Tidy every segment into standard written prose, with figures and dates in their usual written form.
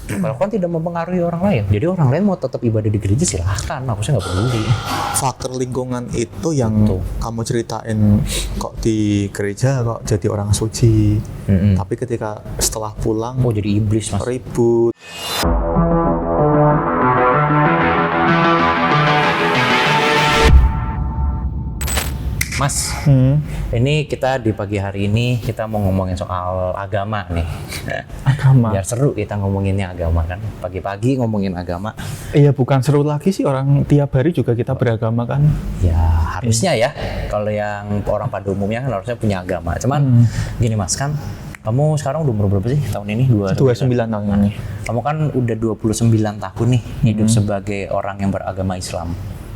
Kalau kan tidak mempengaruhi orang lain, jadi orang lain mau tetap ibadah di gereja silahkan, aku sih nggak peduli. Faktor lingkungan itu yang Betul. kamu ceritain, kok di gereja kok jadi orang suci, tapi ketika setelah pulang Oh jadi iblis mas. ribut. Mas, ini kita di pagi hari ini kita mau ngomongin soal agama nih. Agama. Biar seru kita ngomonginnya agama kan. Pagi-pagi ngomongin agama. Iya, bukan seru lagi sih, orang tiap hari juga kita beragama kan. Ya harusnya ya. Kalau yang orang pada umumnya kan harusnya punya agama. Cuman gini mas kan, kamu sekarang udah umur berapa sih tahun ini? 29 tahun ini. Kamu kan udah 29 tahun nih hidup sebagai orang yang beragama Islam.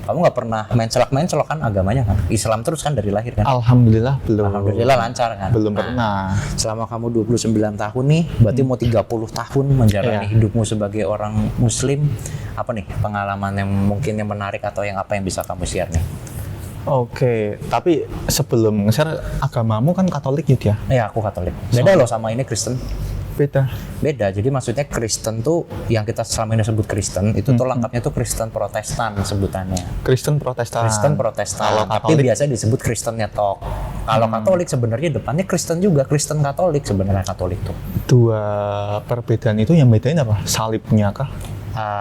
Kamu nggak pernah mencelak kan agamanya kan? Islam terus kan dari lahir kan? Alhamdulillah belum. Alhamdulillah lancar kan? Belum pernah. Selama kamu 29 tahun nih, berarti mau 30 tahun menjalani hidupmu sebagai orang muslim. Apa nih pengalaman yang mungkin yang menarik atau yang apa yang bisa kamu share nih? Oke, tapi sebelum nge-share, agamamu kan Katolik Yud ya? Ya aku Katolik. Beda loh sama ini Kristen. Beda. Beda, jadi maksudnya Kristen tuh yang kita selama ini sebut Kristen itu tuh lengkapnya tuh Kristen Protestan sebutannya. Kristen Protestan. Kristen Protestan, Kalau tapi Katolik, biasa disebut Kristen nyetok. Kalau Katolik sebenarnya depannya Kristen juga, Kristen Katolik sebenarnya Katolik tuh. dua perbedaan itu yang bedain apa? Salibnya kah?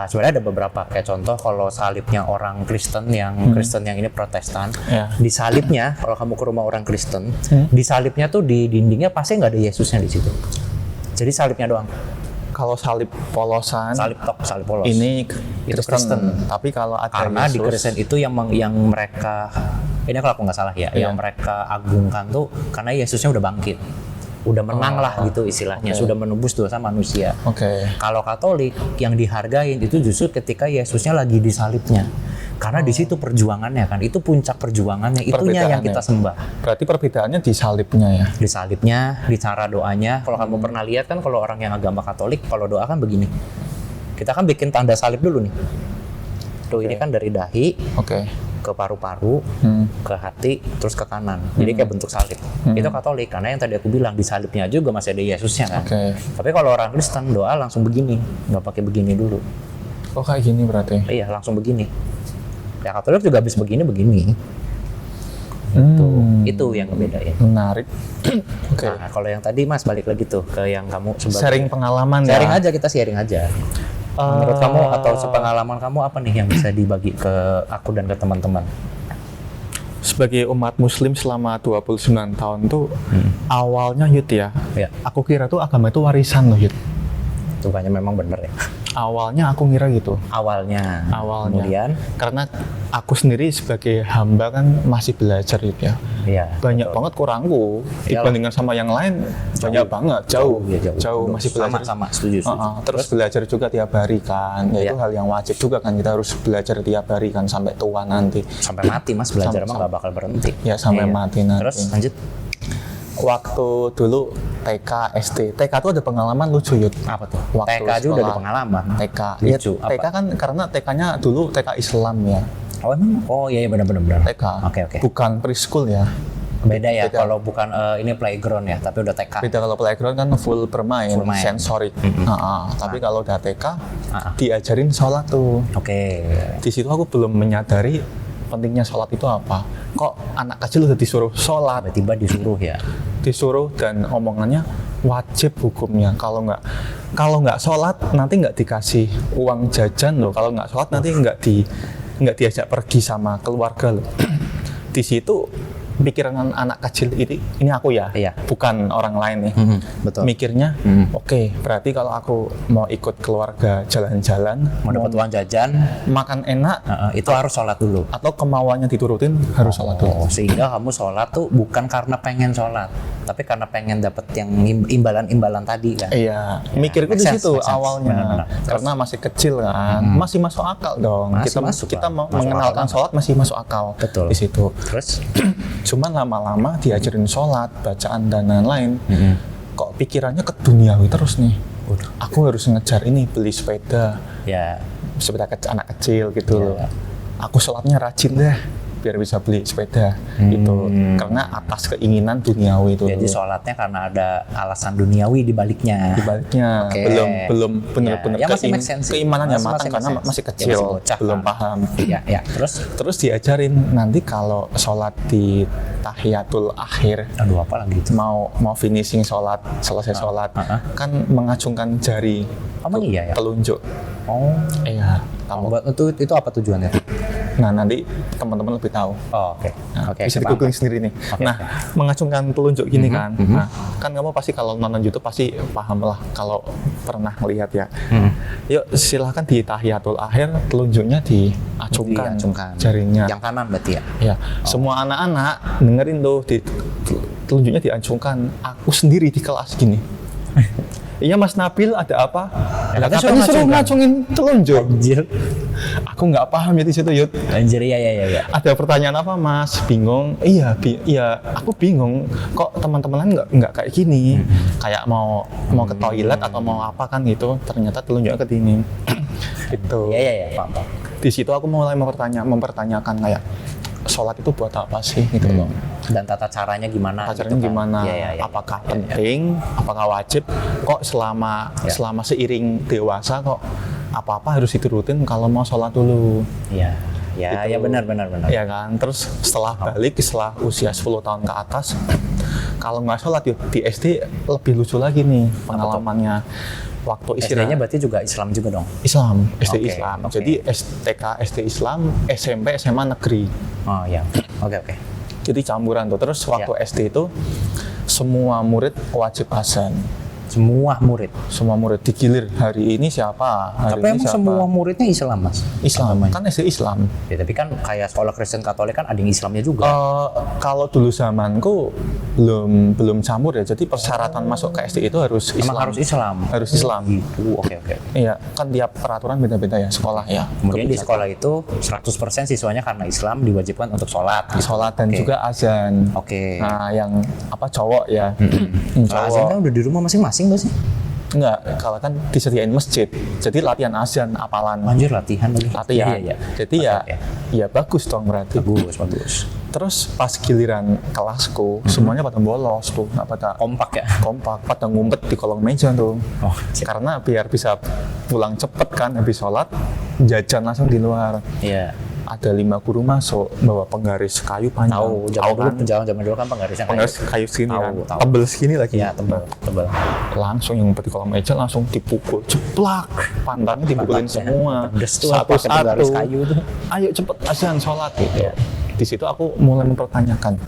Sebenarnya ada beberapa, kayak contoh kalau salibnya orang Kristen yang Kristen yang ini Protestan, Ya. di salibnya kalau kamu ke rumah orang Kristen, di salibnya tuh di dindingnya pasti nggak ada Yesusnya di situ. Jadi salibnya doang, Kalau salib polosan, salib polos. ini Itu Kristen. Tapi kalau ada Karena di Yesus, Kristen itu yang mereka, ini kalau aku nggak salah ya, yang mereka agungkan tuh karena Yesusnya udah bangkit, udah menang lah gitu istilahnya, sudah menebus dosa manusia. Oke. Kalau Katolik yang dihargain itu justru ketika Yesusnya lagi di salibnya, karena di situ perjuangannya kan, itu puncak perjuangannya, itunya yang kita sembah. Berarti perbedaannya di salibnya ya? Di salibnya, di cara doanya. Kalau kamu pernah lihat kan, kalau orang yang agama Katolik, kalau doa kan begini. Kita kan bikin tanda salib dulu nih. Tuh ini kan dari dahi Oke. ke paru-paru, ke hati, terus ke kanan. Jadi kayak bentuk salib. Itu Katolik, karena yang tadi aku bilang di salibnya juga masih ada Yesusnya kan. Oke. Tapi kalau orang Kristen doa langsung begini, nggak pakai begini dulu. Oh kayak gini berarti? Iya, langsung begini. Ya Katolik juga habis begini. Itu yang ngebedain. Menarik. Oke. Nah, kalau yang tadi Mas balik lagi tuh ke yang kamu sebagai Sharing pengalaman sharing ya? aja, kita sharing aja. Menurut kamu atau sepengalaman kamu apa nih yang bisa dibagi ke aku dan ke teman-teman? Sebagai umat muslim selama 29 tahun tuh, awalnya Yud ya, Ya, aku kira tuh agama itu warisan loh Yud. rupanya memang bener ya. Awalnya aku ngira gitu. Awalnya. Kemudian karena aku sendiri sebagai hamba kan masih belajar gitu ya. Iya. Banyak banget kurangku dibandingkan sama yang lain. Banyak banget, jauh. Masih belajar. Sama, setuju. Terus belajar juga tiap hari kan. Ya, itu hal yang wajib juga kan, kita harus belajar tiap hari kan sampai tua nanti. Sampai mati Mas belajar emang nggak bakal berhenti. Ya sampai mati nanti. Terus lanjut. Waktu dulu TK, SD. TK tuh ada pengalaman lucu Yud. Apa tuh? Waktu TK juga ada sekolah. pengalaman. TK. Lucu. Ya, TK kan karena TK-nya dulu TK Islam ya. Oh emang? Oh iya benar. TK. Oke. Bukan preschool ya. Beda ya Beda. kalau bukan ini playground ya, tapi udah TK. Beda kalau playground kan full bermain, sensorik. Tapi kalau udah TK, diajarin sholat tuh. Oke. Di situ aku belum menyadari pentingnya sholat itu apa. Kok anak kecil udah disuruh sholat, Tiba-tiba disuruh ya. disuruh dan omongannya wajib hukumnya. Kalau nggak sholat nanti nggak dikasih uang jajan loh. Kalau nggak sholat nanti nggak diajak pergi sama keluarga loh. Di situ pikiran anak kecil ini aku ya, bukan orang lain nih. Betul. Mikirnya, oke, berarti kalau aku mau ikut keluarga jalan-jalan, Mau dapat uang jajan, makan enak, itu harus sholat dulu. atau kemauannya diturutin harus sholat dulu. Sehingga kamu sholat tuh bukan karena pengen sholat, tapi karena pengen dapat yang imbalan-imbalan tadi kan. Iya, mikirku di make situ sense. awalnya. Benar-benar. Karena masih kecil kan, masih masuk akal dong. Masih masuk kita lah. mau Masuk mengenalkan akal sholat masih masuk akal. Betul. Di situ. Terus? Cuman lama-lama diajarin sholat, bacaan dan lain-lain. Kok pikirannya ke duniawi terus nih. Aku harus ngejar ini, beli sepeda. Ya. Sepeda anak kecil gitu loh. Aku sholatnya rajin deh. biar bisa beli sepeda gitu. Karena atas keinginan duniawi itu. Jadi sholatnya karena ada alasan duniawi di baliknya. Di baliknya Oke. belum benar-benar Ya, masih make sense sih. keimanannya Masih matang make karena sense. masih Ya, kecil, masih bocah, belum kan. paham. Ya. Terus diajarin nanti kalau sholat di tahiyatul akhir, Aduh, apa lagi itu? mau finishing sholat, selesai sholat, kan mengacungkan jari Emang iya ya? telunjuk. Oh, Iya, kamu. buat itu apa tujuannya? Nah, nanti teman-teman lebih tahu. Oh, oke. Nah, Oke, bisa paham. di-googling sendiri nih. Oke, Nah, oke. mengacungkan telunjuk gini kan. Nah, kan kamu pasti kalau nonton YouTube pasti paham lah kalau pernah melihat ya. Yuk, silahkan di tahiyatul akhir telunjuknya diacungkan, Diacungkan. jarinya. Yang kanan berarti ya? Ya, semua anak-anak dengerin tuh telunjuknya diacungkan. Aku sendiri di kelas gini. Iya Mas Nabil, ada apa? Lah katanya katanya suruh ngacungin telunjuk. Anjir. Aku nggak paham ya di situ, Yud. Anjir, ya. Ada pertanyaan apa Mas? Bingung? Iya, aku bingung. Kok teman-teman lain nggak kayak gini? Kayak mau ke toilet atau mau apa kan gitu. Ternyata telunjuknya ke sini. Gitu. Ya, paham. Di situ aku mulai mempertanyakan kayak sholat itu buat apa sih gitu loh. Dan tata caranya gimana? Acaranya gitu kan? gimana? Ya. Apakah penting? Apakah wajib? Kok selama seiring dewasa kok apa-apa harus diturutin kalau mau sholat dulu? Ya, Gitu. ya benar. Ya kan, terus setelah balik, setelah usia 10 tahun ke atas, kalau nggak sholat yuk, di SD lebih lucu lagi nih pengalamannya. Waktu SD-nya istirahat berarti juga Islam juga dong? Islam, SD Oke, Islam. oke. Jadi TK, SD Islam, SMP, SMA negeri. Oh ya, oke. Jadi campuran tuh. Terus waktu SD itu semua murid wajib azan. Semua murid. Semua murid digilir. Hari ini siapa? Hari Tapi ini emang siapa? semua muridnya Islam, Mas? Islam. Agamanya? Kan SD Islam. Ya, tapi kan kayak sekolah Kristen Katolik kan ada yang Islamnya juga. Kalau dulu zamanku belum campur ya. Jadi persyaratan masuk ke SD itu harus Islam. Emang harus Islam? Harus Islam. Gitu, oke. Iya, kan tiap peraturan beda-beda ya sekolah ya. Kemudian di sekolah itu 100% siswanya karena Islam diwajibkan untuk sholat. Gitu. Sholat dan Oke. juga azan. Oke. Nah, yang cowok ya. Kalau azan kan udah di rumah masing-masing nggak sih? Enggak, kalau kan disediain masjid. Jadi latihan azan, apalan. Anjir, latihan lagi. Latihan. Iya. Jadi Oke. ya bagus dong berarti. Bagus. Terus pas giliran kelasku, semuanya pada bolos tuh, nggak pada Kompak ya? kompak, pada ngumpet di kolong meja tuh. Oh, Karena biar bisa pulang cepet kan habis sholat, jajan langsung di luar. iya. Ada 5 guru masuk bawa penggaris kayu panjang. Tahu, zaman dulu kan penggarisnya Penggaris kayu segini kan, Tahu. tebel segini lagi. Iya, tebal. Langsung yang ngumpet di kolong meja langsung dipukul, jeplak, pantatnya dipukulin Pantatnya. semua, Pedes tuh, pakai penggaris kayu tuh. Ayo cepet azan sholat gitu. Iya. Di situ aku mulai mempertanyakan,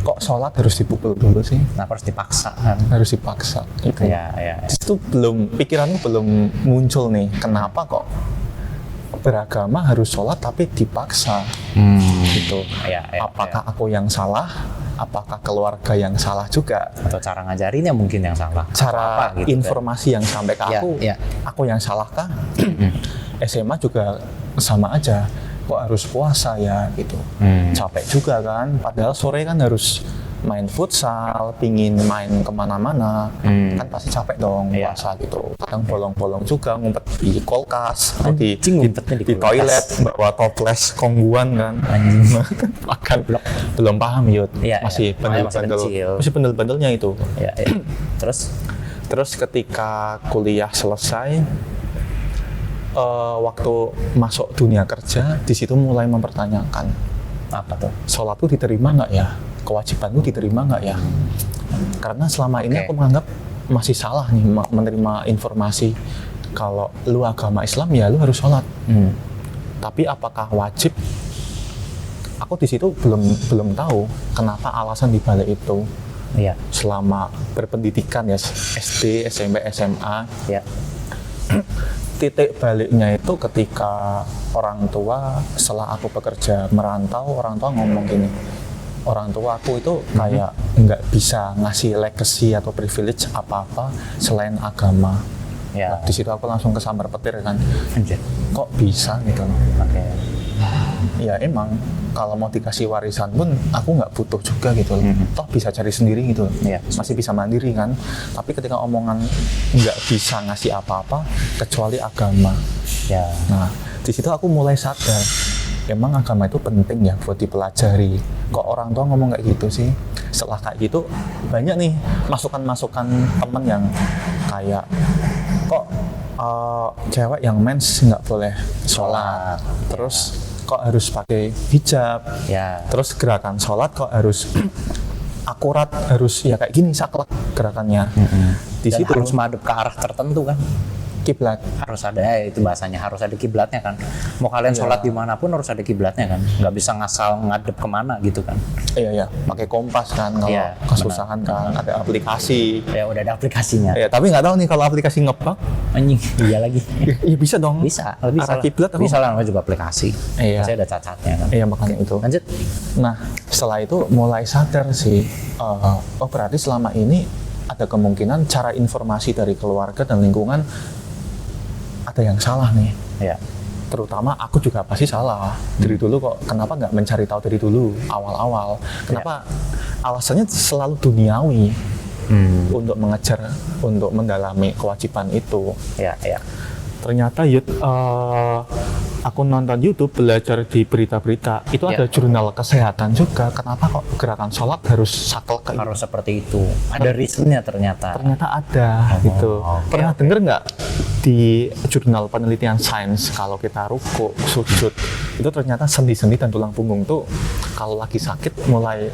kok sholat harus dipukul dulu sih? Kenapa harus dipaksa kan? Harus dipaksa. Gitu. Iya. Di situ pikiranku belum muncul nih, kenapa kok beragama harus sholat tapi dipaksa gitu. Iya. Apakah aku yang salah? Apakah keluarga yang salah juga? Atau cara ngajarinnya mungkin yang salah? Cara Apa gitu, informasi yang sampai ke Iya, aku, iya. aku yang salah kah? SMA juga sama aja. Kok harus puasa ya gitu? Capek juga kan. Padahal sore kan harus main futsal, pingin main kemana-mana, kan pasti capek dong Iya. puasa gitu. Kadang bolong-bolong juga ngumpet di kulkas, atau Anjing, ngumpetnya di kulkas. toilet, bawa toples kongguan kan. Makan belum paham Yud, Iya, masih iya. Masih bandel-bandel, kecil. masih bandel-bandelnya itu. Iya. Terus ketika kuliah selesai, waktu masuk dunia kerja, di situ mulai mempertanyakan, apa tuh? sholatku diterima nggak ya? Kewajibanku diterima nggak ya? Karena selama ini Oke. aku menganggap masih salah nih menerima informasi kalau lu agama Islam ya lu harus sholat. Tapi apakah wajib? Aku di situ belum tahu kenapa alasan dibalik itu. Iya. Selama berpendidikan ya SD, SMP, SMA, Ya. titik baliknya itu ketika orang tua setelah aku bekerja merantau, orang tua ngomong gini, orang tua aku itu kayak nggak bisa ngasih legacy atau privilege apa-apa selain agama. Ya. Nah, di situ aku langsung kesambar petir kan, Anjir. kok bisa gitu loh. Oke. Ya emang kalau mau dikasih warisan pun aku nggak butuh juga gitu loh. Toh bisa cari sendiri gitu loh. Iya. Masih bisa mandiri kan. Tapi ketika omongan nggak bisa ngasih apa-apa kecuali agama. Ya. Nah di situ aku mulai sadar emang agama itu penting ya buat dipelajari. Kok orang tua ngomong kayak gitu sih? Setelah kayak gitu banyak nih masukan-masukan temen yang kayak kok cewek yang mens nggak boleh sholat, terus kok harus pakai hijab, Ya. terus gerakan sholat kok harus akurat, harus ya kayak gini saklek gerakannya. Di Dan situ harus madep ke arah tertentu kan. kiblat. Harus ada itu bahasanya, harus ada kiblatnya kan. Mau kalian Iya. sholat dimanapun harus ada kiblatnya kan. Nggak bisa ngasal ngadep kemana gitu kan. Iya, pakai kompas kan kalau Iya, kesusahan kan, ada aplikasi. Ya udah ada aplikasinya. Ya, tapi nggak tahu nih kalau aplikasi ngebug, Anjing, iya lagi. ya bisa dong. Bisa, bisa Arah lah. kiblat aku. Bisa lah, namanya juga aplikasi. Iya. Pasti ada cacatnya kan. Iya, makanya itu. Lanjut. Nah, setelah itu mulai sadar sih, oh berarti selama ini ada kemungkinan cara informasi dari keluarga dan lingkungan ada yang salah nih. Ya. Terutama aku juga pasti salah. Dari dulu kok, kenapa nggak mencari tahu dari dulu, awal-awal? Kenapa alasannya selalu duniawi untuk mengejar, untuk mendalami kewajiban itu? Ya, ya. Ternyata aku nonton YouTube belajar di berita-berita itu Ya. ada jurnal kesehatan juga. Kenapa kok gerakan sholat harus saklek kayak Harus seperti itu. Ada reasonnya ternyata. ternyata ada gitu. oke, Pernah denger nggak di jurnal penelitian sains kalau kita ruku, sujud itu ternyata sendi-sendi dan tulang punggung tuh kalau lagi sakit mulai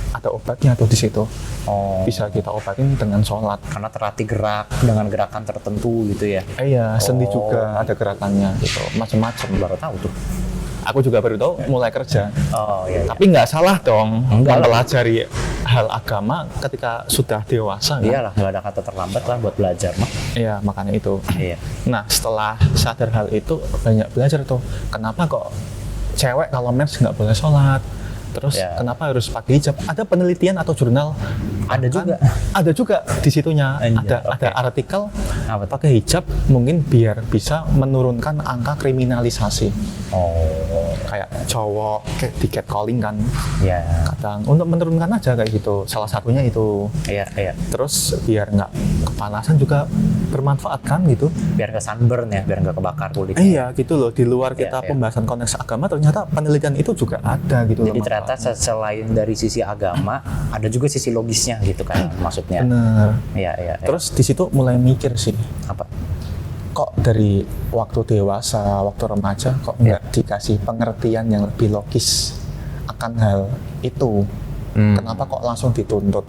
ada obatnya tuh di situ. Oh. Bisa kita obatin dengan sholat. Karena terlatih gerak dengan gerakan tertentu gitu ya. Iya, sendi Oh. juga ada gerakannya gitu, macam-macam. Baru tahu tuh. Aku juga baru tahu mulai kerja. Oh iya. Tapi nggak salah dong Enggak lah. mempelajari hal agama ketika sudah dewasa. Kan? Iyalah, nggak ada kata terlambat lah buat belajar mah. Iya, makanya itu. Iya. Nah, setelah sadar hal itu, banyak belajar tuh. Kenapa kok cewek kalau mens nggak boleh sholat? Terus Ya. kenapa harus pakai hijab? Ada penelitian atau jurnal? Ada juga. Ada juga di situnya. Anjay, Ada artikel Apa tuh? pakai hijab mungkin biar bisa menurunkan angka kriminalisasi. Oh. Kayak cowok kayak di catcalling kan. Ya. Kadang untuk menurunkan aja kayak gitu. Salah satunya itu. Iya, iya. Terus biar nggak kepanasan juga bermanfaat kan gitu. Biar ke sunburn ya, biar nggak kebakar kulit. Iya gitu loh, di luar kita Iya. pembahasan konteks agama ternyata penelitian itu juga ada gitu Jadi loh. ternyata selain dari sisi agama, ada juga sisi logisnya gitu kan maksudnya. Bener. Iya, iya. iya. Terus di situ mulai mikir sih, apa? kok dari waktu dewasa, waktu remaja kok nggak dikasih pengertian yang lebih logis akan hal itu. Kenapa kok langsung dituntut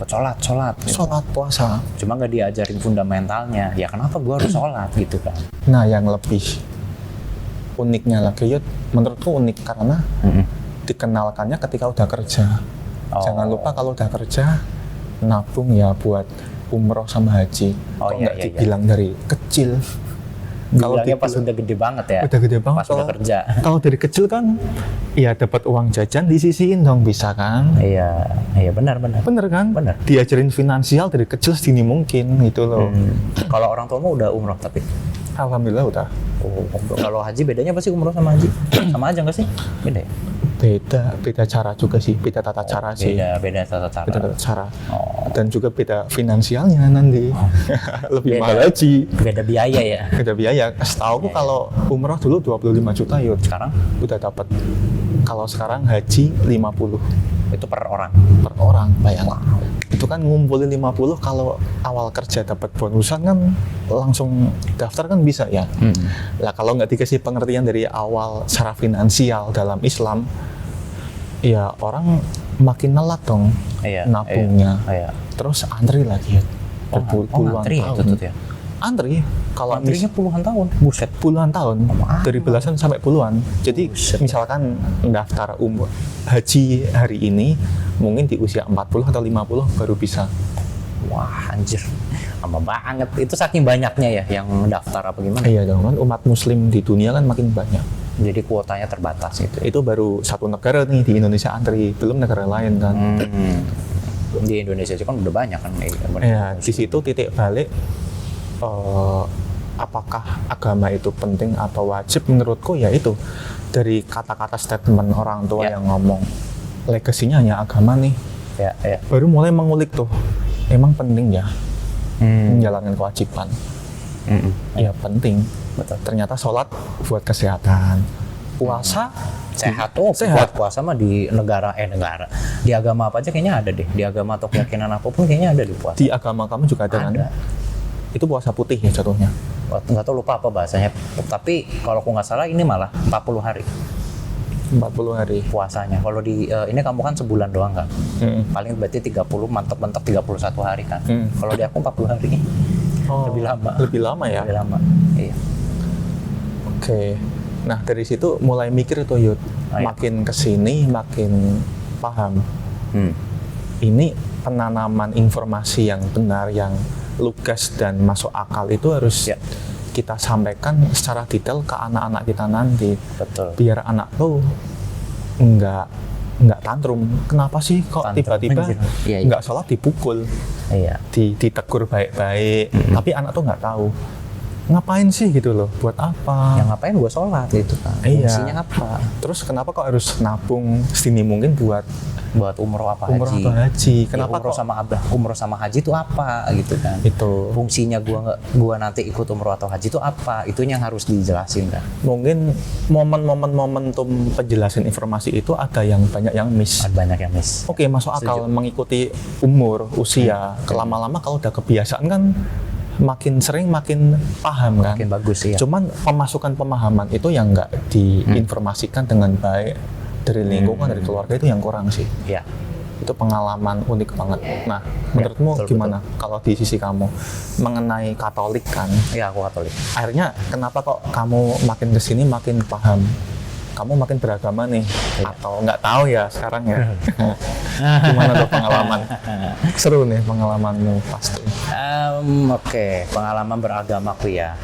Sholat, sholat. Gitu. sholat puasa? Cuma nggak diajarin fundamentalnya. Ya kenapa gua harus sholat gitu kan? Nah yang lebih uniknya lagi ya menurutku unik karena dikenalkannya ketika udah kerja. Oh. Jangan lupa kalau udah kerja nabung ya buat umroh sama haji. Oh, Kok iya, nggak iya, iya. dibilang dari kecil? Kalau Bilangnya pas dibilang- udah gede banget ya. udah gede banget Pas udah kerja. Kalau dari kecil kan ya dapat uang jajan disisiin dong bisa kan? Iya, iya benar-benar. Bener kan? Bener. Diajarin finansial dari kecil sedini mungkin gitu loh. Kalau orang tuamu udah umroh tapi. Alhamdulillah udah. Oh, kalau haji bedanya apa sih umroh sama haji? Sama aja nggak sih? Beda ya? Beda cara juga sih, beda tata cara sih. Beda tata cara. Beda tata cara. Oh. Dan juga beda finansialnya nanti. Lebih Beda. mahal haji. Beda biaya ya. Beda biaya. Setahu aku kalau umroh dulu 25 juta yuk. Sekarang Udah dapat. Kalau sekarang haji 50 itu per orang. per orang, bayangin. Itu kan ngumpulin 50 kalau awal kerja dapat bonusan kan langsung daftar kan bisa ya. Lah kalau nggak dikasih pengertian dari awal secara finansial dalam Islam, ya orang makin nelat dong Iya. nabungnya. Iya. Terus antri lagi ya. Berpuluhan ngantri ya tahun. itu tuh ya. Antri kalau Antrinya puluhan tahun. Buset. puluhan tahun dari belasan sampai puluhan. Jadi Buset. misalkan mendaftar haji hari ini mungkin di usia 40 atau 50 baru bisa. Wah, anjir. Lama banget. Itu saking banyaknya ya yang daftar apa gimana? Iya dong kan umat muslim di dunia kan makin banyak. Jadi kuotanya terbatas gitu. Itu baru satu negara nih di Indonesia antri, belum negara lain kan. Di Indonesia aja kan udah banyak kan. Ya, di situ titik balik apakah agama itu penting atau wajib menurutku ya itu dari kata-kata statement orang tua Ya. yang ngomong legasinya hanya agama nih. Ya, ya. Baru mulai mengulik tuh, emang penting ya menjalankan kewajiban. Ya penting. Betul. Ternyata sholat buat kesehatan, puasa Sehat tuh, sehat. puasa mah di negara di agama apa aja kayaknya ada deh, di agama atau keyakinan apapun kayaknya ada di puasa. Di agama kamu juga ada kan? Ada. Itu puasa putih ya jatuhnya. Nggak tahu, lupa apa bahasanya, tapi kalau aku nggak salah ini malah 40 hari 40 hari. puasanya. Kalau di ini kamu kan sebulan doang kan, Mm. paling berarti 30, mantep-mantep 31 hari kan. Kalau di aku 40 hari. Oh, Lebih lama. Lebih lama ya. Lebih lama. Iya. Oke. Nah dari situ mulai mikir tuh Yud, Oh, iya. makin kesini makin paham. Hmm. Ini penanaman informasi yang benar, yang lugas dan masuk akal itu harus Ya. kita sampaikan secara detail ke anak-anak kita nanti, Betul. biar anak tuh nggak tantrum. Kenapa sih kok Tantrum, tiba-tiba anjir. Iya, iya. nggak sholat dipukul, Iya. ditegur baik-baik, tapi anak tuh nggak tahu ngapain sih gitu loh, buat apa? Yang ngapain gua sholat gitu kan? Iya. Fungsinya apa? Terus kenapa kok harus nabung sedini mungkin buat Buat umroh apa umroh haji? atau haji? Ya, Kenapa umroh kok sama umroh sama haji itu apa gitu kan? itu? Fungsinya gua nanti ikut umroh atau haji itu apa? Itu yang harus dijelasin kan. Mungkin momen-momen momentum penjelasan informasi itu ada yang banyak yang miss. Ada banyak yang miss. Oke, masuk akal mengikuti umur, usia. Lama-lama kalau udah kebiasaan kan makin sering makin paham kan. Makin bagus ya. Cuman pemasukan pemahaman itu yang nggak diinformasikan dengan baik dari lingkungan, dari keluarga itu yang kurang sih. Ya. Itu pengalaman unik banget. Nah, menurutmu betul, gimana kalau di sisi kamu mengenai Katolik kan? Iya, aku Katolik. Akhirnya kenapa kok kamu makin kesini makin paham? Kamu makin beragama nih? Atau nggak tahu ya sekarang ya? Gimana tuh pengalaman? Seru nih pengalamanmu pasti. Oke, pengalaman beragamaku ya.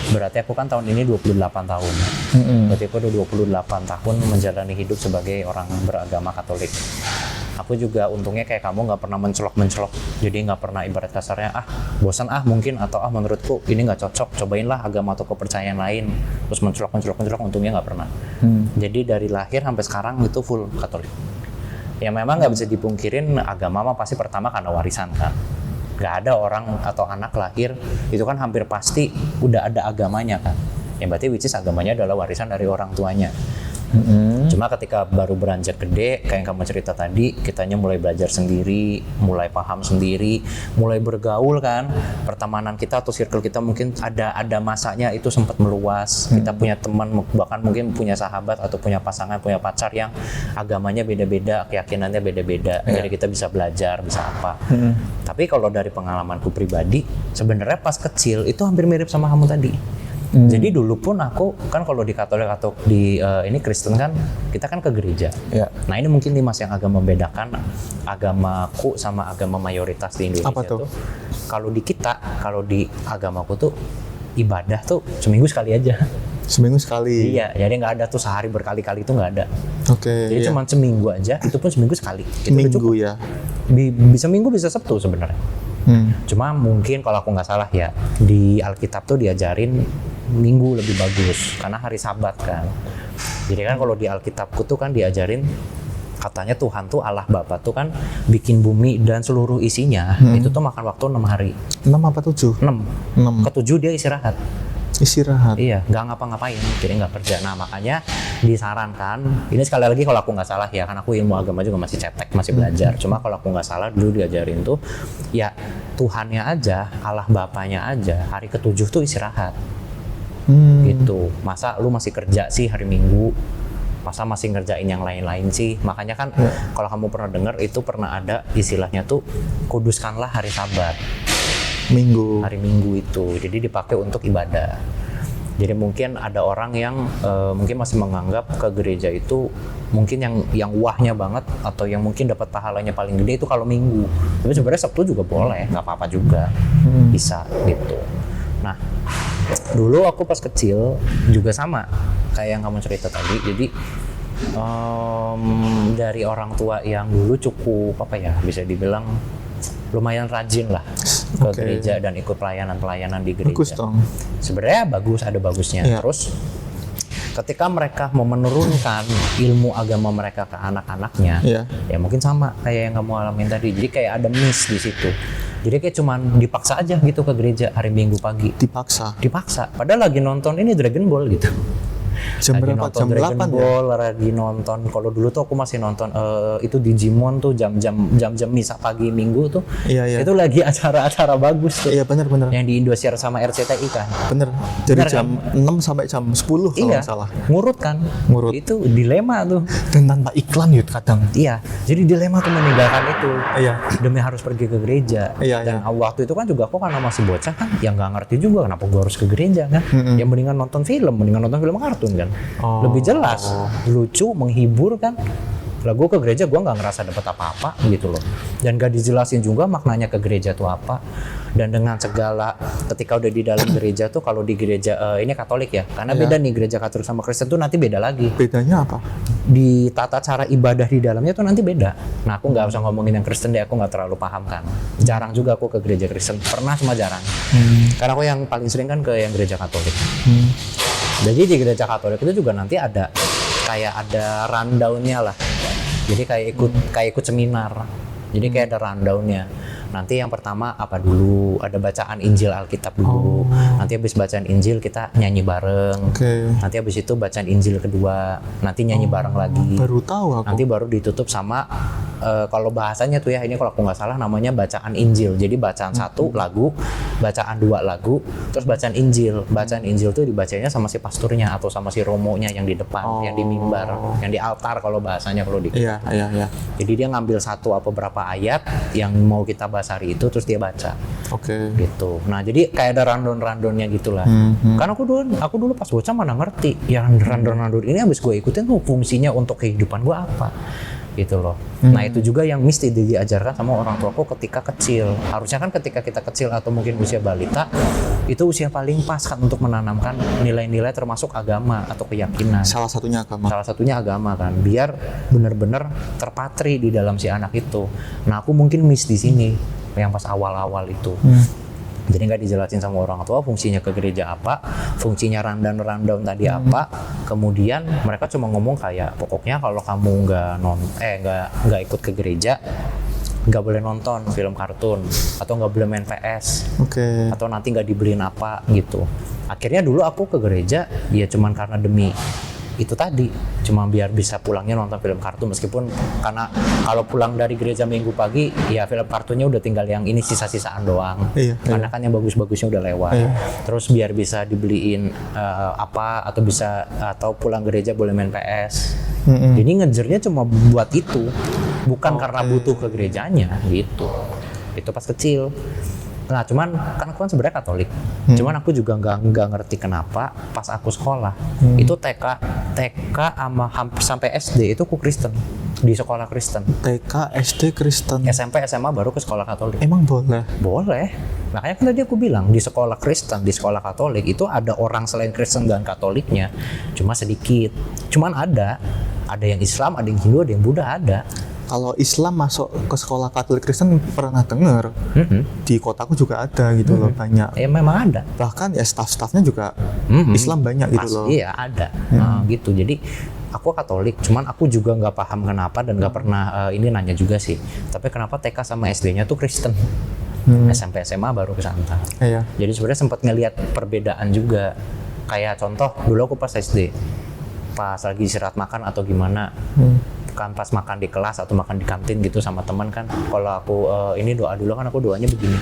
Berarti aku kan tahun ini 28 tahun. Berarti aku udah 28 tahun menjalani hidup sebagai orang beragama Katolik. Aku juga untungnya kayak kamu nggak pernah mencolok-mencolok. Jadi nggak pernah ibarat kasarnya, bosan mungkin, atau menurutku ini nggak cocok, cobainlah agama atau kepercayaan lain. Terus mencolok, untungnya nggak pernah. Jadi dari lahir sampai sekarang itu full Katolik. Ya memang nggak bisa dipungkirin agama mah pasti pertama karena warisan kan. Nggak ada orang atau anak lahir itu kan hampir pasti udah ada agamanya kan. Yang berarti which is agamanya adalah warisan dari orang tuanya. Cuma ketika baru beranjak gede, kayak yang kamu cerita tadi, kitanya mulai belajar sendiri, mulai paham sendiri, mulai bergaul kan. Pertemanan kita atau circle kita mungkin ada masanya itu sempat meluas. Kita punya teman, bahkan mungkin punya sahabat atau punya pasangan, punya pacar yang agamanya beda-beda, keyakinannya beda-beda. Jadi kita bisa belajar, bisa apa. Tapi kalau dari pengalamanku pribadi, sebenarnya pas kecil itu hampir mirip sama kamu tadi. Jadi dulu pun aku kan kalau di Katolik atau di ini Kristen kan kita kan ke gereja. Ya. Nah ini mungkin nih Mas yang agak membedakan agamaku sama agama mayoritas di Indonesia. Apa tuh? Kalau di agamaku tuh ibadah tuh seminggu sekali aja. Seminggu sekali. Iya, jadi nggak ada tuh sehari berkali-kali itu nggak ada. Oke. Jadi Iya. cuma seminggu aja, itu pun seminggu sekali. Itu udah Minggu cukup. ya. Bisa minggu bisa Sabtu sebenarnya. Cuma mungkin kalau aku nggak salah ya di Alkitab tuh diajarin minggu lebih bagus karena hari Sabat kan. Jadi kan kalau di Alkitabku tuh kan diajarin katanya Tuhan tuh Allah Bapa tuh kan bikin bumi dan seluruh isinya itu tuh makan waktu 6 hari. 6 apa 7? 6. 6. Ketujuh dia istirahat. Istirahat. Iya, nggak ngapa-ngapain, jadi nggak kerja. Nah makanya disarankan, ini sekali lagi kalau aku nggak salah ya, kan aku ilmu agama juga masih cetek, masih belajar. Cuma kalau aku nggak salah dulu diajarin tuh, ya Tuhannya aja, Allah Bapanya aja, hari ketujuh tuh istirahat. Gitu. Masa lu masih kerja sih hari Minggu? Masa masih ngerjain yang lain-lain sih? Makanya kan kalau kamu pernah dengar itu pernah ada istilahnya tuh kuduskanlah hari Sabat. Minggu. Hari Minggu itu, jadi dipakai untuk ibadah. Jadi mungkin ada orang yang mungkin masih menganggap ke gereja itu mungkin yang wahnya banget atau yang mungkin dapat pahalanya paling gede itu kalau Minggu. Tapi sebenarnya Sabtu juga boleh, nggak apa-apa juga, bisa gitu. Nah, dulu aku pas kecil juga sama kayak yang kamu cerita tadi. Jadi dari orang tua yang dulu cukup apa ya, bisa dibilang lumayan rajin lah ke gereja dan ikut pelayanan di gereja. Bagus dong. Sebenarnya bagus, ada bagusnya. Iya. Terus ketika mereka mau menurunkan ilmu agama mereka ke anak-anaknya, Iya. ya mungkin sama kayak yang kamu alamin tadi. Jadi kayak ada miss di situ. Jadi kayak cuman dipaksa aja gitu ke gereja hari Minggu pagi. Dipaksa. Padahal lagi nonton ini Dragon Ball gitu. Jam lagi berapa? nonton Jam Dragon 8 ya? Ball, lagi nonton. Kalau dulu tuh aku masih nonton itu Digimon tuh jam-jam misa pagi Minggu tuh. Iya, iya. Itu lagi acara-acara bagus tuh. Iya, benar. Yang di Indosiar sama RCTI kan. Bener. Dari Bener, jam 6 sampai jam 10 kalau Iya, nggak salah. ngurut kan. Ngurut. Itu dilema tuh. Dan tanpa iklan Yud kadang. Iya, jadi dilema tuh meninggalkan itu Iya. demi harus pergi ke gereja. Iya, Dan waktu itu kan juga aku karena masih bocah kan, yang nggak ngerti juga kenapa gue harus ke gereja kan. Yang mendingan nonton film kartun kan. Oh. Lebih jelas, lucu, menghibur kan. Lah gue ke gereja gue nggak ngerasa dapat apa-apa gitu loh. Dan gak dijelasin juga maknanya ke gereja tuh apa. Dan dengan segala ketika udah di dalam gereja tuh, kalau di gereja ini Katolik ya, karena Iya. beda nih gereja Katolik sama Kristen tuh nanti beda lagi. Bedanya apa? Di tata cara ibadah di dalamnya tuh nanti beda. Nah aku nggak usah ngomongin yang Kristen deh, aku nggak terlalu paham kan. Jarang juga aku ke gereja Kristen, pernah cuma jarang. Karena aku yang paling sering kan ke yang gereja Katolik. Jadi di gereja Katolik itu juga nanti ada kayak ada rundown-nya lah. Jadi kayak ikut seminar. Jadi kayak ada rundown-nya. Nanti yang pertama apa dulu? Ada bacaan Injil Alkitab dulu. Nanti habis bacaan Injil kita nyanyi bareng. Oke. Nanti habis itu bacaan Injil kedua. Nanti nyanyi bareng lagi. Baru tahu aku. Nanti baru ditutup sama kalau bahasanya tuh ya, ini kalau aku nggak salah namanya bacaan Injil. Jadi bacaan satu lagu, bacaan dua lagu, terus bacaan Injil. Bacaan Injil tuh dibacanya sama si pasturnya atau sama si romonya yang di depan, yang di mimbar, yang di altar kalau bahasanya kalau di. Iya. Jadi dia ngambil satu apa berapa ayat yang mau kita bahas hari itu, terus dia baca. Oke. Gitu. Nah jadi kayak ada rundown-rundownnya gitulah. Karena aku dulu pas bocah mana ngerti. Yang rundown ini habis gue ikutin tuh fungsinya untuk kehidupan gue apa. Gitu loh. Nah itu juga yang mesti diajarkan sama orang tuaku ketika kecil. Harusnya kan ketika kita kecil atau mungkin usia balita, itu usia paling pas kan untuk menanamkan nilai-nilai termasuk agama atau keyakinan. Salah satunya agama. Salah satunya agama kan, biar benar-benar terpatri di dalam si anak itu. Nah aku mungkin miss di sini yang pas awal-awal itu. Jadi nggak dijelasin sama orang tua fungsinya ke gereja apa, fungsinya rundown tadi apa. Kemudian mereka cuma ngomong kayak pokoknya kalau kamu nggak ikut ke gereja, nggak boleh nonton film kartun atau nggak boleh main PS. Oke. Atau nanti nggak dibeliin apa gitu. Akhirnya dulu aku ke gereja ya cuman karena demi itu tadi, cuma biar bisa pulangnya nonton film kartun, meskipun karena kalau pulang dari gereja Minggu pagi ya film kartunnya udah tinggal yang ini sisa-sisaan doang. Karena kan yang bagus-bagusnya udah lewat. Terus biar bisa dibeliin apa atau pulang gereja boleh main PS. Jadi ngejernya cuma buat itu, bukan karena butuh ke gerejanya gitu. Itu pas kecil. Nah, cuman kan aku kan sebenarnya Katolik. Cuman aku juga nggak ngerti kenapa pas aku sekolah itu TK sama hampir sampai SD itu aku Kristen, di sekolah Kristen. TK, SD Kristen. SMP, SMA baru ke sekolah Katolik. Emang boleh? Boleh. Makanya kan tadi aku bilang di sekolah Kristen, di sekolah Katolik itu ada orang selain Kristen dan Katoliknya, cuma sedikit. Cuman ada yang Islam, ada yang Hindu, ada yang Buddha, ada. Kalau Islam masuk ke sekolah Katolik Kristen pernah dengar. Di kotaku juga ada gitu loh, banyak. Ya memang ada. Bahkan ya staff-staffnya juga Islam banyak gitu loh. Iya ada. Gitu. Jadi aku Katolik, cuman aku juga nggak paham kenapa dan nggak pernah ini nanya juga sih. Tapi kenapa TK sama SD-nya tuh Kristen? SMP SMA baru ke sana. Iya. Jadi sebenarnya sempat ngelihat perbedaan juga. Kayak contoh dulu aku pas SD, pas lagi istirahat makan atau gimana. Kan pas makan di kelas atau makan di kantin gitu sama teman kan, kalau aku ini doa dulu kan, aku doanya begini.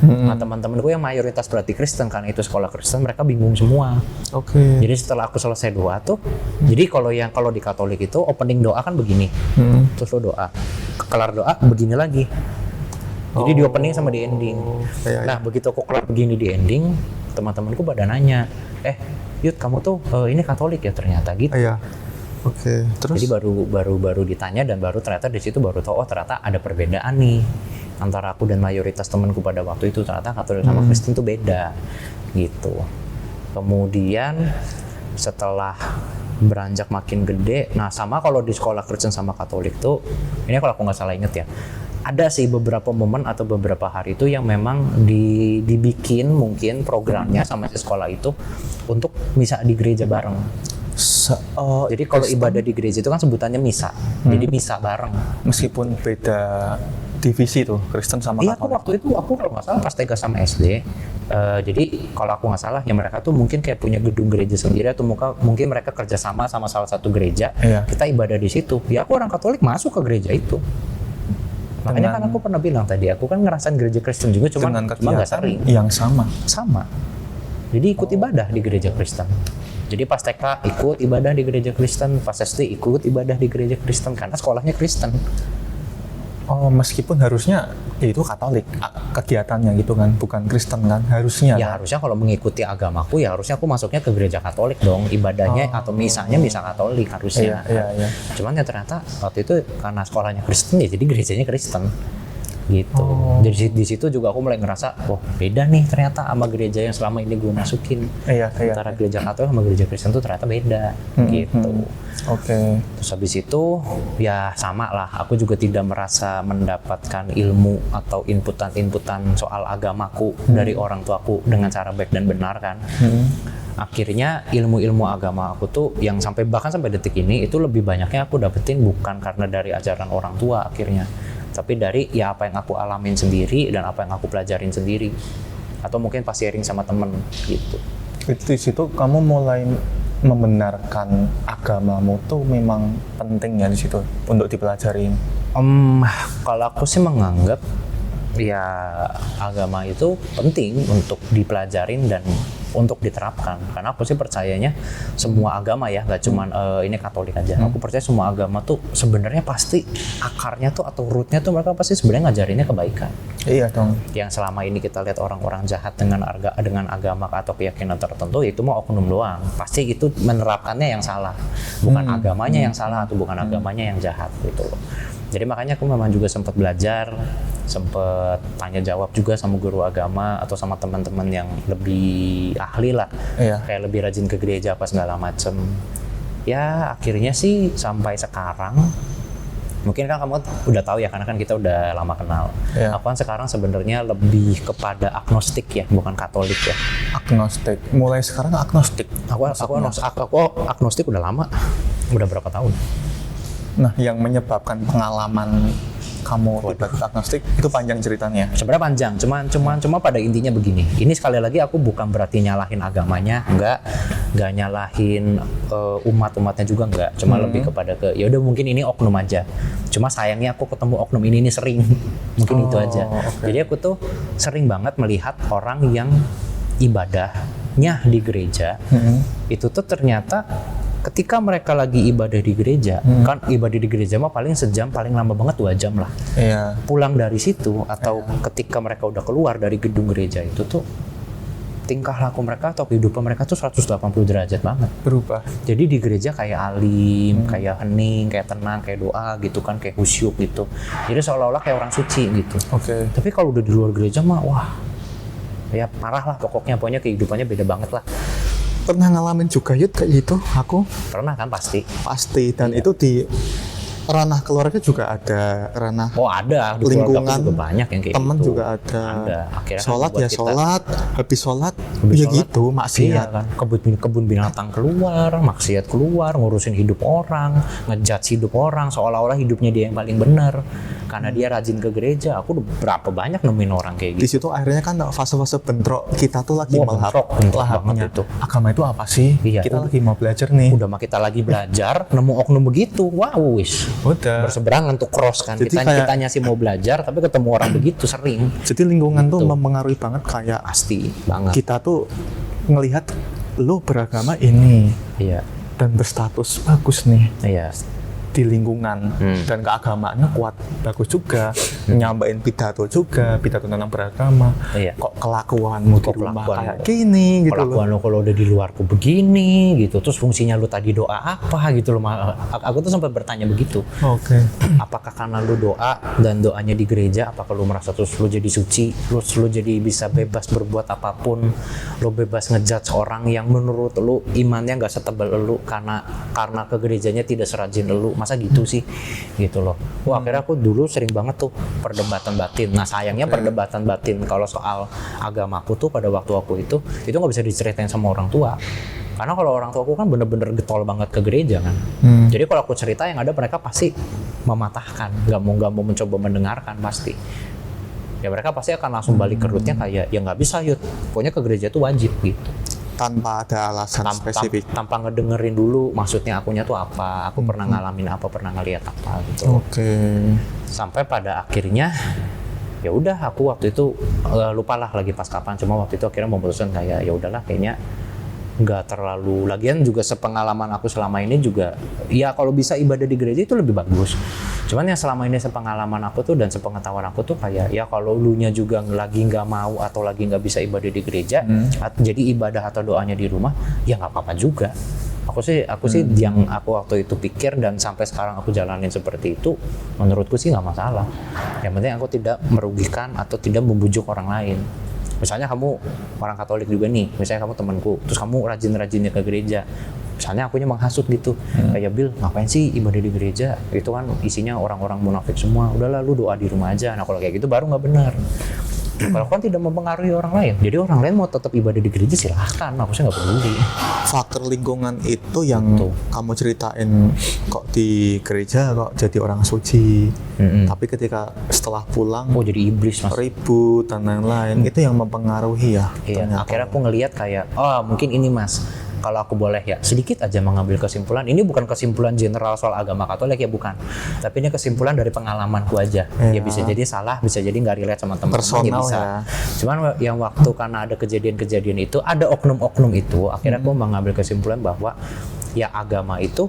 Nah teman-temanku yang mayoritas berarti Kristen kan, itu sekolah Kristen, mereka bingung semua. Oke. Jadi setelah aku selesai doa tuh, jadi kalau di Katolik itu opening doa kan begini, terus lo doa, kelar doa begini lagi. Jadi di opening sama di ending. Nah begitu aku kelar begini di ending, teman-temanku pada nanya, Yud kamu tuh ini Katolik ya ternyata gitu. Iya. Oke, terus? Jadi baru ditanya dan baru ternyata di situ baru tahu, oh ternyata ada perbedaan nih antara aku dan mayoritas temanku pada waktu itu, ternyata Katolik sama Kristen tuh beda gitu. Kemudian setelah beranjak makin gede, nah sama kalau di sekolah Kristen sama Katolik tuh, ini kalau aku nggak salah inget ya, ada sih beberapa momen atau beberapa hari itu yang memang dibikin mungkin programnya sama si sekolah itu untuk misa di gereja bareng. Jadi kalau ibadah di gereja itu kan sebutannya misa, jadi misa bareng. Meskipun beda divisi tuh Kristen sama Iya, aku Katolik. waktu itu aku kalau nggak salah pas TK sama SD. Jadi kalau aku nggak salah ya mereka tuh mungkin kayak punya gedung gereja sendiri atau mungkin mereka kerjasama sama salah satu gereja. Iya. Kita ibadah di situ. Ya aku orang Katolik masuk ke gereja itu. Makanya kan aku pernah bilang tadi, aku kan ngerasain gereja Kristen juga, cuma Dengan nggak kegiatan sering. yang sama. Sama. Jadi ikut ibadah di gereja Kristen. Jadi pas TK ikut ibadah di gereja Kristen, pas SD ikut ibadah di gereja Kristen karena sekolahnya Kristen. Oh, meskipun harusnya ya itu Katolik kegiatannya gitu kan, bukan Kristen kan, harusnya. Ya harusnya kalau mengikuti agamaku ya harusnya aku masuknya ke gereja Katolik dong, ibadahnya atau misanya misa Katolik harusnya. Iya. Cuman ya ternyata waktu itu karena sekolahnya Kristen ya jadi gerejanya Kristen gitu. Jadi di situ juga aku mulai ngerasa, wah beda nih ternyata sama gereja yang selama ini gue masukin. Iya. Antara gereja Katolik sama gereja Kristen tuh ternyata beda gitu. Oke. Terus habis itu ya sama lah, aku juga tidak merasa mendapatkan ilmu atau inputan soal agamaku dari orang tuaku dengan cara baik dan benar kan. Akhirnya ilmu-ilmu agama aku tuh yang bahkan sampai detik ini itu lebih banyaknya aku dapetin bukan karena dari ajaran orang tua akhirnya, tapi dari ya apa yang aku alamin sendiri dan apa yang aku pelajarin sendiri atau mungkin pas sharing sama temen gitu. Itu di situ kamu mulai membenarkan agamamu tuh memang penting ya di situ untuk dipelajarin. Kalau aku sih menganggap ya agama itu penting untuk dipelajarin dan untuk diterapkan, karena aku sih percayanya semua agama ya, nggak cuman ini Katolik aja. Aku percaya semua agama tuh sebenarnya pasti akarnya tuh atau rootnya tuh mereka pasti sebenarnya ngajarinnya kebaikan. Iya dong. Yang selama ini kita lihat orang-orang jahat dengan agama atau keyakinan tertentu, itu mau oknum doang. Pasti itu menerapkannya yang salah, bukan agamanya yang salah atau bukan agamanya yang jahat gitu loh. Jadi makanya aku memang juga sempat belajar, sempat tanya jawab juga sama guru agama atau sama teman-teman yang lebih ahli lah, kayak lebih rajin ke gereja apa segala macem. Ya akhirnya sih sampai sekarang, mungkin kan kamu udah tahu ya karena kan kita udah lama kenal. Aku kan sekarang sebenarnya lebih kepada agnostik ya, bukan Katolik ya. Agnostik. Mulai sekarang agnostik. Aku agnostik udah lama, udah berapa tahun. Nah, yang menyebabkan pengalaman kamu tiba-tiba agnostik itu panjang ceritanya. Sebenarnya panjang, cuma pada intinya begini. Ini sekali lagi aku bukan berarti nyalahin agamanya, enggak nyalahin umatnya juga enggak. Cuma lebih kepada ya udah mungkin ini oknum aja. Cuma sayangnya aku ketemu oknum ini sering. Mungkin itu aja. Jadi aku tuh sering banget melihat orang yang ibadahnya di gereja itu tuh ternyata ketika mereka lagi ibadah di gereja, kan ibadah di gereja mah paling sejam, paling lama banget 2 jam lah. Pulang dari situ atau ketika mereka udah keluar dari gedung gereja itu tuh tingkah laku mereka atau kehidupan mereka tuh 180 derajat banget. Berubah. Jadi di gereja kayak alim, kayak hening, kayak tenang, kayak doa gitu kan, kayak khusyuk gitu. Jadi seolah-olah kayak orang suci gitu. Tapi kalau udah di luar gereja mah wah, ya parah lah pokoknya kehidupannya beda banget lah. Pernah ngalamin juga Yud kayak gitu? Aku pernah kan pasti dan itu di ranah keluarga juga ada, ranah ada di lingkungan juga banyak yang kayak teman gitu. juga ada. Akhirnya sholat kan ya sholat, habis sholat ya gitu maksiat. Kan kebun binatang keluar, maksiat keluar, ngurusin hidup orang, ngejudge hidup orang seolah-olah hidupnya dia yang paling benar karena dia rajin ke gereja. Aku udah berapa banyak nemuin orang kayak gitu. Di situ akhirnya kan fase-fase bentrok kita tuh lagi bentrok lahapnya itu. Agama itu apa sih? Kita lagi mau belajar nih. Udah mah kita lagi belajar, nemu oknum begitu, wow wis. Udah berseberangan tuh cross kan. Kita sih mau belajar tapi ketemu orang begitu sering. Jadi lingkungan tuh mempengaruhi banget, kayak pasti banget. Kita tuh ngelihat lu beragama ini. Dan berstatus bagus nih. Di lingkungan dan keagamaannya kuat, bagus juga, nyampein pidato tentang beragama. Kok kelakuanmu di rumah kayak gini gitu loh. Kelakuan lo kalau udah di luarku begini gitu, terus fungsinya lu tadi doa apa gitu loh. Aku tuh sempat bertanya begitu. Apakah karena lu doa dan doanya di gereja, apakah lu merasa terus lu jadi suci, terus lu jadi bisa bebas berbuat apapun, lu bebas ngejudge orang yang menurut lu imannya nggak setebal lu karena ke gerejanya tidak serajin lu, masa gitu sih gitu loh. Wah akhirnya aku dulu sering banget tuh perdebatan batin. Nah sayangnya perdebatan batin kalau soal agamaku tuh pada waktu aku itu nggak bisa diceritain sama orang tua. Karena kalau orang tua aku kan bener-bener getol banget ke gereja kan. Jadi kalau aku cerita yang ada mereka pasti mematahkan, nggak mau mencoba mendengarkan pasti. Ya mereka pasti akan langsung balik ke rootnya kayak ya nggak bisa Yud, pokoknya ke gereja itu wajib gitu. Tanpa ada alasan spesifik. Tanpa ngedengerin dulu maksudnya akunya tuh apa, aku pernah ngalamin apa, pernah ngeliat apa gitu. Sampai pada akhirnya ya udah aku waktu itu lupalah lagi pas kapan, cuma waktu itu akhirnya memutuskan kayak ya udahlah kayaknya nggak terlalu, lagian juga sepengalaman aku selama ini juga ya kalau bisa ibadah di gereja itu lebih bagus. Cuman yang selama ini sepengalaman aku tuh dan sepengetahuan aku tuh kayak ya kalau lu nya juga lagi nggak mau atau lagi nggak bisa ibadah di gereja, jadi ibadah atau doanya di rumah ya nggak apa-apa juga. Aku sih yang aku waktu itu pikir dan sampai sekarang aku jalanin seperti itu, menurutku sih nggak masalah. Yang penting aku tidak merugikan atau tidak membujuk orang lain. Misalnya kamu orang Katolik juga nih, misalnya kamu temanku, terus kamu rajin-rajinnya ke gereja, misalnya akunya menghasut gitu, kayak Bill ngapain sih ibadah di gereja, itu kan isinya orang-orang munafik semua, udahlah lu doa di rumah aja. Nah kalau kayak gitu baru nggak benar. Kalau kan tidak mempengaruhi orang lain, jadi orang lain mau tetap ibadah di gereja silahkan, aku sih nggak peduli. Faktor lingkungan itu yang kamu ceritain, kok di gereja kok jadi orang suci, tapi ketika setelah pulang jadi iblis mas, ribut dan lain-lain, itu yang mempengaruhi ya. Iya, akhirnya aku ngelihat kayak mungkin ini mas, kalau aku boleh ya sedikit aja mengambil kesimpulan, ini bukan kesimpulan general soal agama Katolik ya, bukan, tapi ini kesimpulan dari pengalamanku aja. Ya bisa jadi salah, bisa jadi nggak relate sama teman-teman ya bisa. Cuman yang waktu karena ada kejadian-kejadian itu, ada oknum-oknum itu, akhirnya aku mengambil kesimpulan bahwa ya agama itu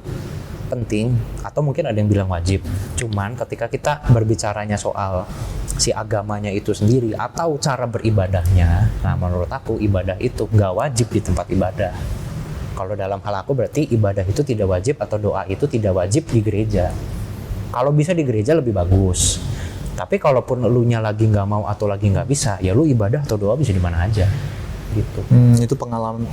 penting, atau mungkin ada yang bilang wajib. Cuman ketika kita berbicaranya soal si agamanya itu sendiri atau cara beribadahnya, nah menurut aku ibadah itu nggak wajib di tempat ibadah. Kalau dalam hal aku berarti ibadah itu tidak wajib atau doa itu tidak wajib di gereja. Kalau bisa di gereja lebih bagus. Tapi kalaupun lu nya lagi nggak mau atau lagi nggak bisa, ya lu ibadah atau doa bisa di mana aja. Gitu. Itu pengalaman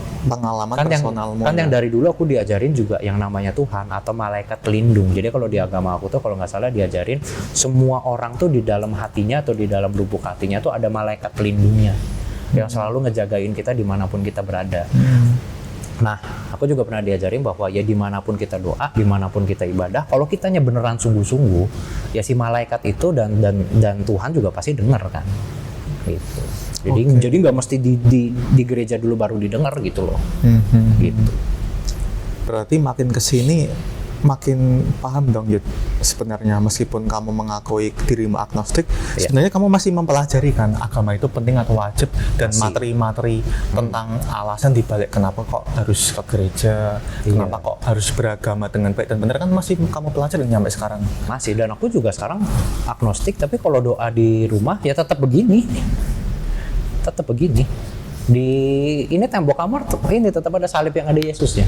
kan personalmu. Kan yang dari dulu aku diajarin juga yang namanya Tuhan atau malaikat pelindung. Jadi kalau di agama aku tuh kalau nggak salah diajarin semua orang tuh di dalam hatinya atau di dalam lubuk hatinya tuh ada malaikat pelindungnya yang selalu ngejagain kita dimanapun kita berada. Nah, aku juga pernah diajarin bahwa ya dimanapun kita doa, dimanapun kita ibadah, kalau kitanya beneran sungguh-sungguh, ya si malaikat itu dan Tuhan juga pasti dengar kan, gitu. Jadi nggak mesti di gereja dulu baru didengar gitu loh, gitu. Berarti makin kesini makin paham dong Yud, sebenarnya meskipun kamu mengakui dirimu agnostik, sebenarnya kamu masih mempelajari kan agama itu penting atau wajib, dan materi-materi tentang alasan dibalik kenapa kok harus ke gereja, kenapa kok harus beragama dengan baik dan benar, kan masih kamu pelajari sampai sekarang. Masih, dan aku juga sekarang agnostik, tapi kalau doa di rumah ya tetap begini. Di ini tembok kamar ini tetap ada salib yang ada Yesusnya.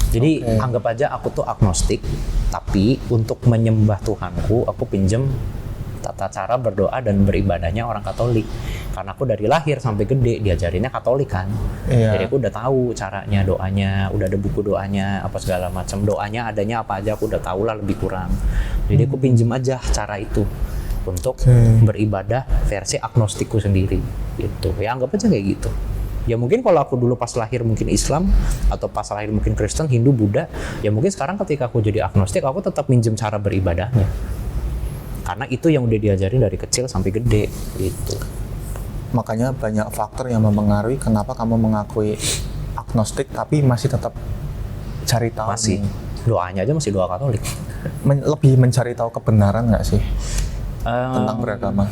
Jadi anggap aja aku tuh agnostik, tapi untuk menyembah Tuhanku, aku pinjem tata cara berdoa dan beribadahnya orang Katolik. Karena aku dari lahir sampai gede diajarinnya Katolik kan. Jadi aku udah tahu caranya doanya, udah ada buku doanya, apa segala macam. Doanya adanya apa aja aku udah tahu lah lebih kurang. Jadi aku pinjem aja cara itu untuk beribadah versi agnostikku sendiri. Gitu. Ya anggap aja kayak gitu. Ya mungkin kalau aku dulu pas lahir mungkin Islam, atau pas lahir mungkin Kristen, Hindu, Buddha, ya mungkin sekarang ketika aku jadi agnostik, aku tetap minjem cara beribadahnya. Karena itu yang udah diajarin dari kecil sampai gede, gitu. Makanya banyak faktor yang mempengaruhi kenapa kamu mengakui agnostik, tapi masih tetap cari tahu. Masih, doanya aja masih doa Katolik. Lebih mencari tahu kebenaran nggak sih tentang beragama?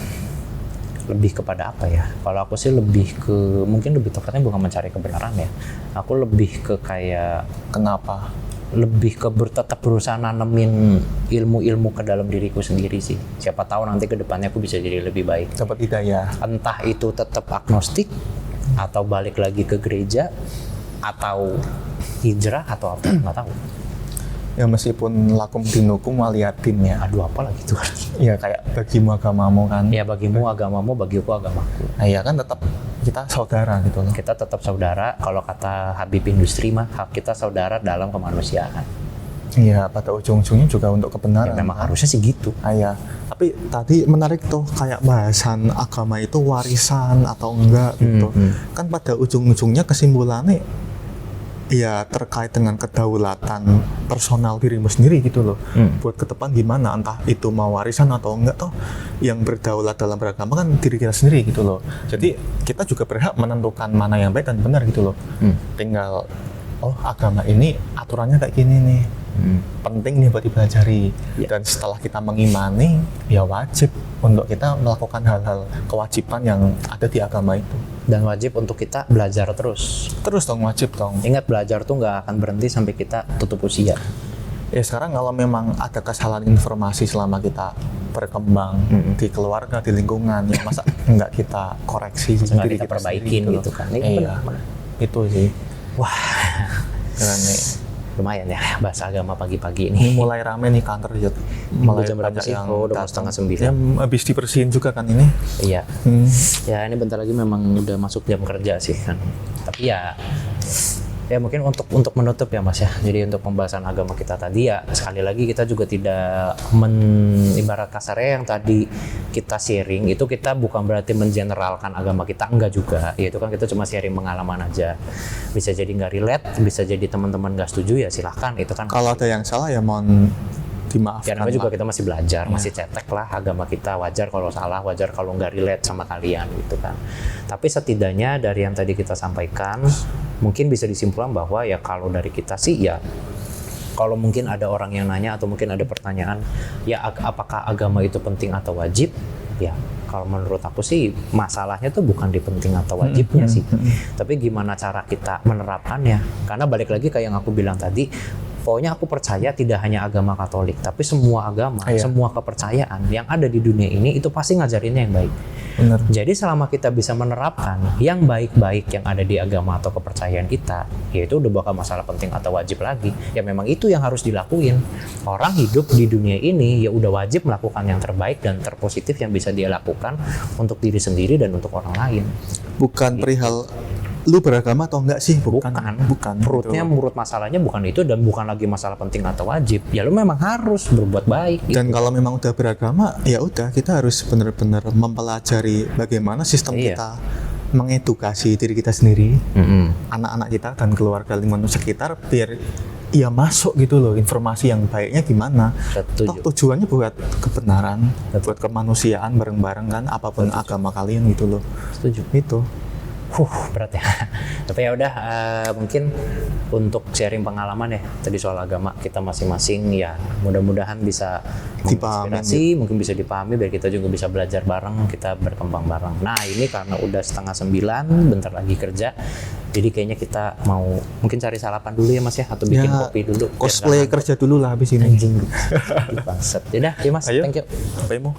Lebih kepada apa ya? Kalau aku sih lebih ke, mungkin lebih tepatnya bukan mencari kebenaran ya. Aku lebih ke kayak kenapa? Lebih ke tetap berusaha nanemin ilmu-ilmu ke dalam diriku sendiri sih. Siapa tahu nanti ke depannya aku bisa jadi lebih baik. Dapat hidayah. Entah itu tetap agnostik atau balik lagi ke gereja atau hijrah atau apa, nggak tahu. Ya meskipun lakum dinukum waliyatin ya. Aduh apa lagi tuh? Ya kayak bagimu agamamu kan. Ya bagimu agamamu, bagiku agamaku. Nah ya kan tetap kita saudara gitu loh. Kita tetap saudara. Kalau kata Habib Industri mah, kita saudara dalam kemanusiaan. Iya, pada ujung-ujungnya juga untuk Ya, kebenaran. memang harusnya sih gitu. Iya. Tapi tadi menarik tuh kayak bahasan agama itu warisan atau enggak gitu. Kan pada ujung-ujungnya kesimpulannya ya terkait dengan kedaulatan personal dirimu sendiri gitu loh. Buat ke depan gimana, entah itu mau warisan atau enggak toh yang berdaulat dalam beragama kan diri kita sendiri gitu loh. Jadi kita juga berhak menentukan mana yang baik dan benar gitu loh. Tinggal agama ini aturannya kayak gini nih. Penting nih buat dipelajari. Dan setelah kita mengimani, ya wajib untuk kita melakukan hal-hal kewajiban yang ada di agama itu. Dan wajib untuk kita belajar terus. Terus dong, wajib dong. Ingat, belajar tuh nggak akan berhenti sampai kita tutup usia. Ya sekarang kalau memang ada kesalahan informasi selama kita berkembang di keluarga, di lingkungan, ya masa nggak kita koreksi Nggak diri kita kita perbaikin sendiri gitu kan. Iya, itu sih. Wah, Keren nih. lumayan ya bahasa agama pagi-pagi Ini ini. mulai rame nih kantor Jod. Mulai jam berapa banyak sih? yang Oh, udah mau datang. 8:30. Ya, habis dibersihin juga kan ini. Iya. Ya ini bentar lagi memang udah masuk jam kerja sih kan. Tapi ya mungkin untuk menutup ya Mas ya. Jadi untuk pembahasan agama kita tadi ya sekali lagi kita juga tidak ibarat kasarnya yang tadi kita sharing itu kita bukan berarti mengeneralkan agama kita, enggak juga. Ya itu kan kita cuma sharing pengalaman aja. Bisa jadi nggak relate, bisa jadi teman-teman nggak setuju ya silahkan. Itu kan Kalau ada yang salah ya mohon ya dimaafkan. namanya juga kita masih belajar, masih cetek lah agama kita, wajar kalau salah, wajar kalau nggak relate sama kalian gitu kan. Tapi setidaknya dari yang tadi kita sampaikan, mungkin bisa disimpulkan bahwa ya kalau dari kita sih ya, kalau mungkin ada orang yang nanya atau mungkin ada pertanyaan, ya apakah agama itu penting atau wajib? Ya kalau menurut aku sih masalahnya tuh bukan di penting atau wajibnya sih, tapi gimana cara kita menerapkannya. Karena balik lagi kayak yang aku bilang tadi, pokoknya aku percaya tidak hanya agama Katolik, tapi semua agama, semua kepercayaan yang ada di dunia ini itu pasti ngajarinnya yang baik. Bener. Jadi selama kita bisa menerapkan yang baik-baik yang ada di agama atau kepercayaan kita, ya itu udah bakal masalah penting atau wajib lagi. Ya memang itu yang harus dilakuin. Orang hidup di dunia ini ya udah wajib melakukan yang terbaik dan terpositif yang bisa dia lakukan untuk diri sendiri dan untuk orang lain. Bukan perihal lu beragama atau enggak sih? Bukan. Perutnya menurut masalahnya bukan itu dan bukan lagi masalah penting atau wajib. Ya lu memang harus berbuat baik. Dan kalau memang udah beragama, ya udah kita harus benar-benar mempelajari bagaimana sistem kita mengedukasi diri kita sendiri, anak-anak kita dan keluarga lingkungan sekitar biar ya masuk gitu loh informasi yang baiknya gimana. Toh tujuannya buat kebenaran, buat kemanusiaan bareng-bareng kan apapun agama kalian gitu loh. Setuju. Itu. Berat ya. Tapi ya udah mungkin untuk sharing pengalaman ya tadi soal agama kita masing-masing ya mudah-mudahan bisa menginspirasi, mungkin bisa dipahami biar kita juga bisa belajar bareng, kita berkembang bareng. Nah ini karena udah 8:30, bentar lagi kerja. Jadi kayaknya kita mau mungkin cari sarapan dulu ya Mas ya atau bikin kopi dulu. Cosplay kerja dulu lah habis ini. Anjing. Bangsat. Yaudah, ya Mas, Ayo. thank you. Sampai mau.